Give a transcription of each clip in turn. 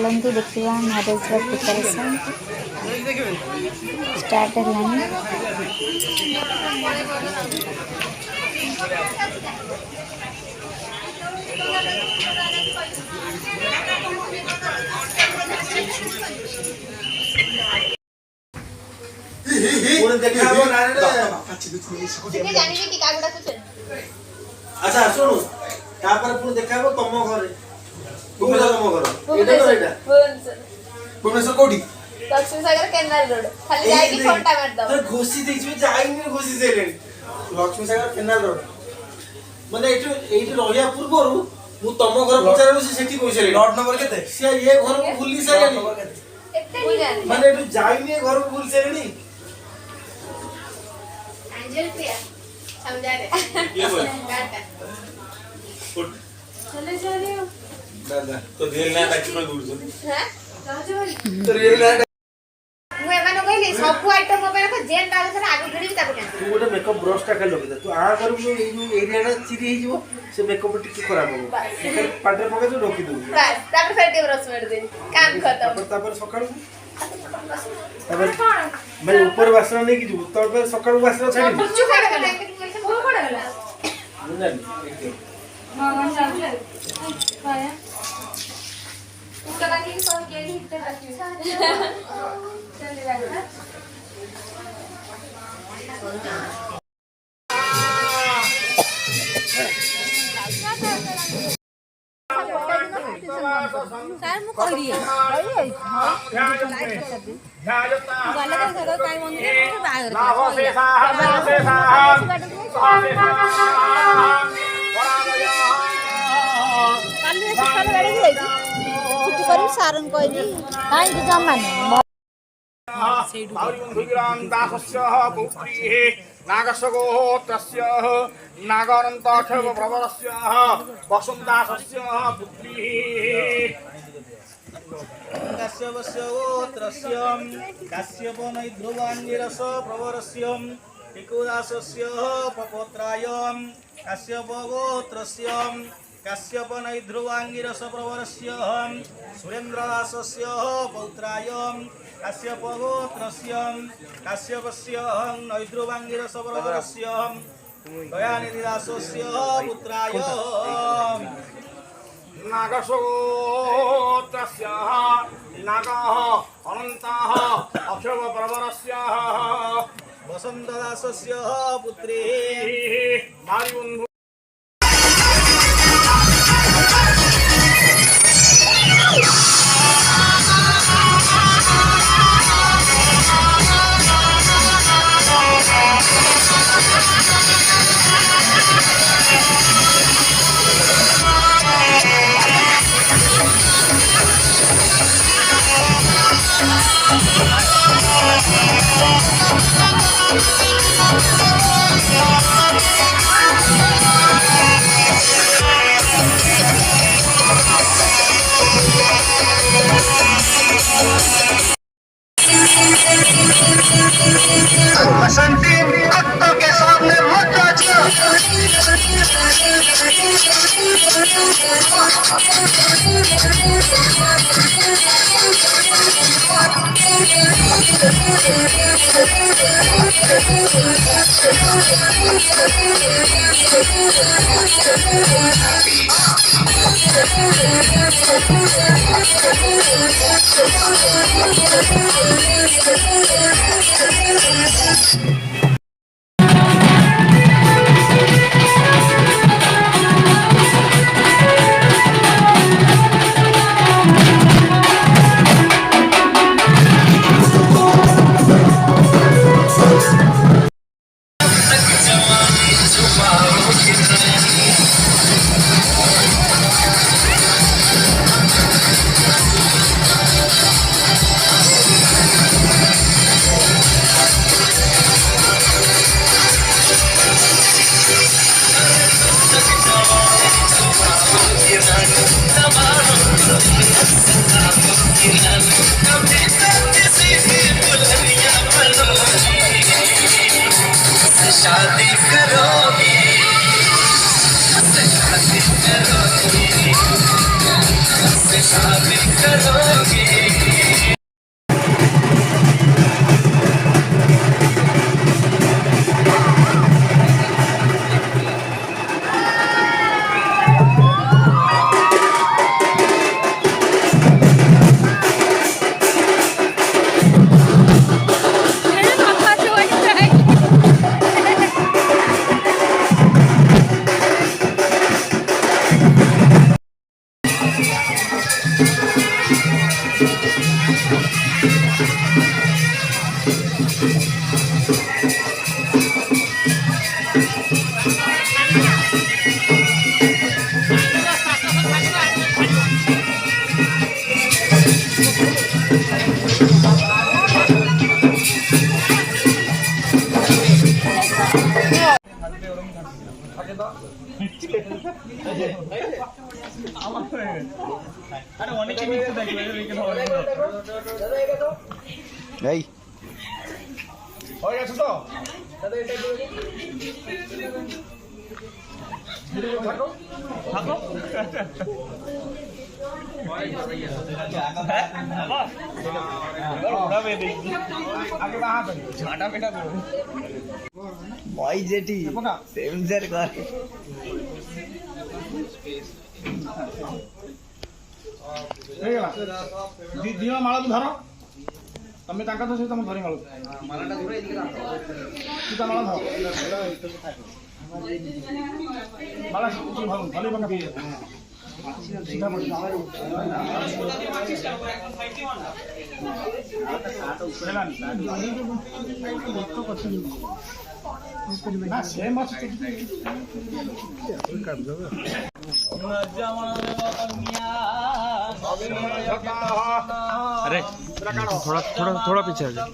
चलती देखा marriage preparation start है। अच्छा सुनो तापर पुन देखाबो तम घरे भुवनेश्वर तम घर एटा तो एटा भुवनेश्वर कोठी लक्ष्मी सागर केनाल रोड खाली जाई की फोनटा मार दो तो घोसी देछि जाईनी घोसी देले लक्ष्मी सागर केनाल रोड माने एटु रहिया पूर्वरु मु तम घर पचारलो से सेठी कइसले नोट नंबर केते से ये घर को भूली सायनी एते माने एटु जाईनी घर को भूल सेनी एंजल पिया समझा रे ये बोल चले जा रहे हो दादा तो रियल ना एक्सप्लेन गुरु हां जाओ भाई तो रियल ना मु एमानो कहली सब आइटम मोबाइल को जेन डाल कर आगु भिड़ी ताको ना तू गोटे मेकअप ब्रश टा के लगे दे तू आ करू ए एरिया ना चिरी हे जीवो से मेकअप टिके खराब हो एकर पाटे पके तो रोकी दू बस तापर फेर टे ब्रश मार दे काम खत्म तापर सकाळू तापर मैं ऊपर वासना नहीं की जीवो तापर सकाळू वासना छाडी कुछ खड़ा गला वो खड़ा गला मुंडा हां चल पाया उनका की कौन के लिए इतना चल लगा सर मु कहली गले का घर काई मंदिर छुट्टी कर सारन कहली कहीं जमा नागसगोत्रस्य नागानन्ताक्षव प्रवरस्य वसुन्दासस्य पुत्री कश्यपस्य गोत्रस्य कश्यपनैध्रुवाङ्गिरस प्रवरस्य पिकुदासस्य पपुत्राय कश्यपगोत्रस्य कश्यपनैध्रुवाङ्गिरस प्रवरस्य सुरेन्द्रदासस्य पौत्राय कश्यपगोत्रस्य कश्यपस्य नैध्रुवाङ्गिरस प्रवरस्य दयानिधिदासस्य पुत्राय नागसगोत्रस्य नागः अनन्तः अक्षव प्रवरस्य वसन्तदासस्य पुत्री मारिबन्धु बसंती कुत्तों के सामने मत शादी करोगी शादी करोगे। এই হয়ে গেছে তো থাকো ভাই জেঠি সেন্সার কর ଦିଅ ମାଳକୁ ଧର ତମେ ତାଙ୍କ ତ ସହିତ ତମ ଧରି ମାଳକୁ ତୁ ତା ମାଳ ଧର ମାଳ ଭଲ ପକା ସିଧା ପଡି ନା ସେମ୍ ଅଛି अरे थोड़ा थोड़ा थोड़ा पीछे आ जाओ।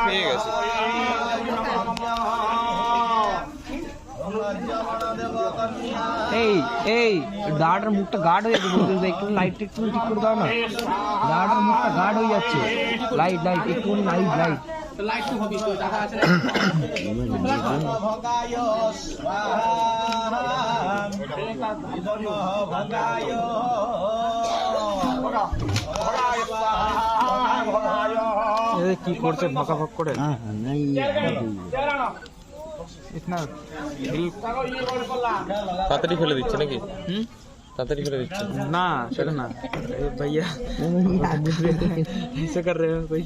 পেয়ে গেছে এই এই গার্ডের মুখটা গার্ড হয়ে যাচ্ছে বলতে একটু লাইট একটু ঠিক করে দাও না গার্ডের মুখটা গার্ড হয়ে যাচ্ছে লাইট লাইট একটু লাইট লাইট লাইট তো হবে টাকা আছে কি করছে ফাঁকা ফাঁক করে তাড়াতাড়ি ফেলে দিচ্ছে নাকি তাড়াতাড়ি ফেলে দিচ্ছে না সেটা না भैया ऐसे कर रहे हो कोई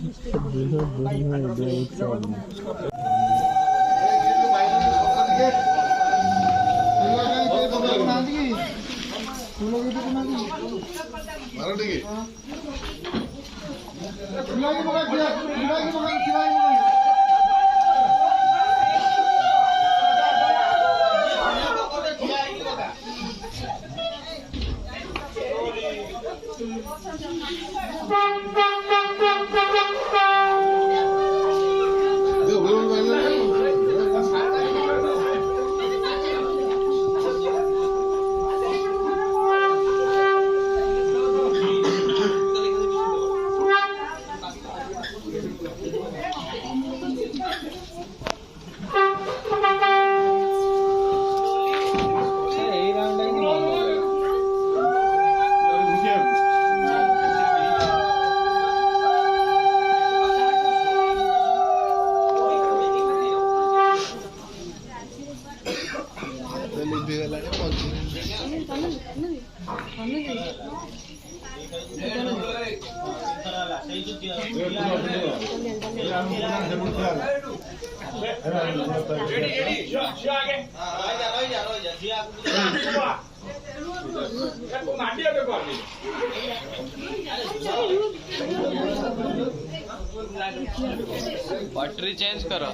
बैटरी चेंज करो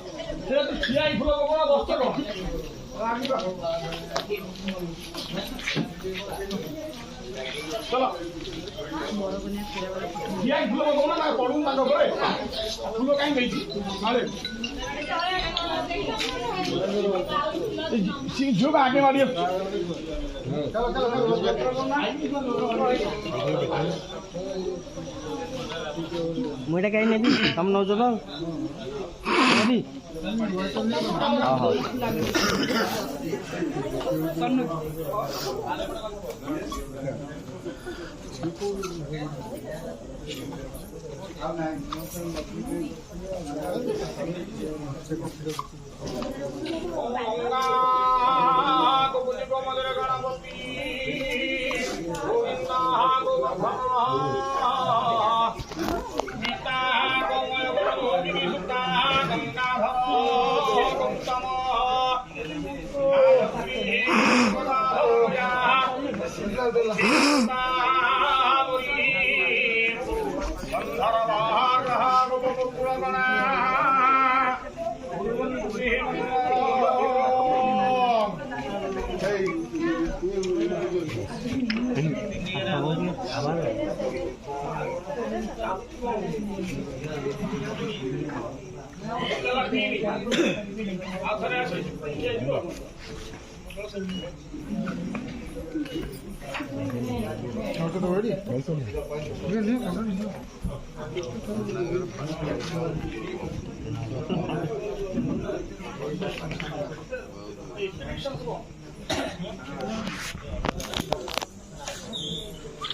चलो जिया फूल ना पड़ू ना फूल कहीं गई झुक आगे मारिए मुझे कहीं नहीं भी हम नौ जो नहीं हाँ हाँ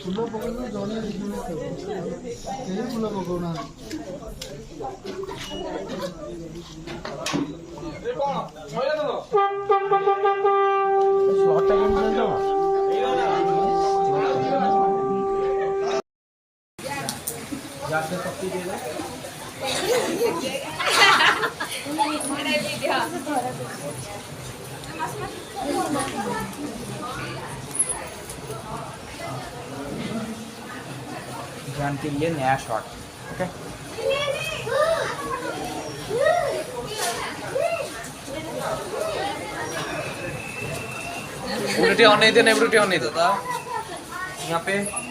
फुल पकड़ जड़े फुल पकौना जान के लिए नया शॉट ओके ब्रूटी ऑन नहीं थे नहीं ब्रूटी ऑन नहीं था यहाँ पे